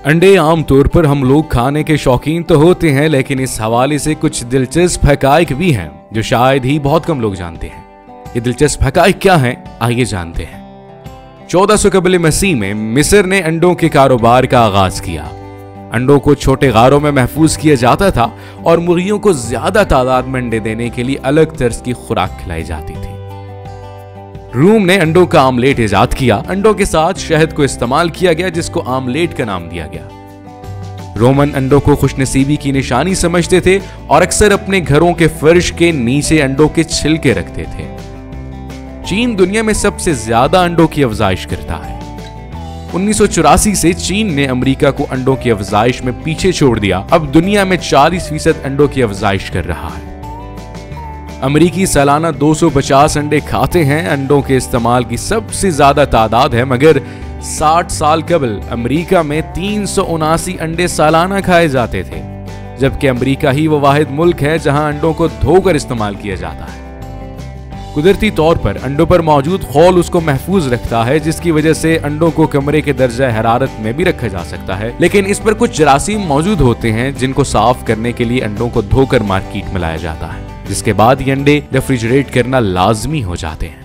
अंडे आमतौर पर हम लोग खाने के शौकीन तो होते हैं, लेकिन इस हवाले से कुछ दिलचस्प हकाइक भी हैं जो शायद ही बहुत कम लोग जानते हैं। ये दिलचस्प हकाइक क्या हैं, आइए जानते हैं। 1400 कबल मसीह में मिस्र ने अंडों के कारोबार का आगाज किया। अंडों को छोटे गारों में महफूज किया जाता था और मुर्गियों को ज्यादा तादाद में अंडे देने के लिए अलग तर्ज की खुराक खिलाई जाती थी। रूम ने अंडों का आमलेट इजाद किया। अंडों के साथ शहद को इस्तेमाल किया गया, जिसको आमलेट का नाम दिया गया। रोमन अंडों को खुशनसीबी की निशानी समझते थे और अक्सर अपने घरों के फर्श के नीचे अंडों के छिलके रखते थे। चीन दुनिया में सबसे ज्यादा अंडों की अफजाइश करता है। 1984 से चीन ने अमेरिका को अंडों की अफजाइश में पीछे छोड़ दिया। अब दुनिया में 40% अंडों की अफजाइश कर रहा है। अमेरिकी सालाना 250 अंडे खाते हैं। अंडों के इस्तेमाल की सबसे ज्यादा तादाद है, मगर 60 साल कबल अमेरिका में 379 अंडे सालाना खाए जाते थे, जबकि अमेरिका ही वो वाहिद मुल्क है जहां अंडों को धोकर इस्तेमाल किया जाता है। कुदरती तौर पर अंडों पर मौजूद खौल उसको महफूज रखता है, जिसकी वजह से अंडों को कमरे के दर्जा हरारत में भी रखा जा सकता है। लेकिन इस पर कुछ जरासीम मौजूद होते हैं जिनको साफ करने के लिए अंडों को धोकर मार्केट में लाया जाता है, जिसके बाद ये अंडे रेफ्रिजरेट करना लाजमी हो जाते हैं।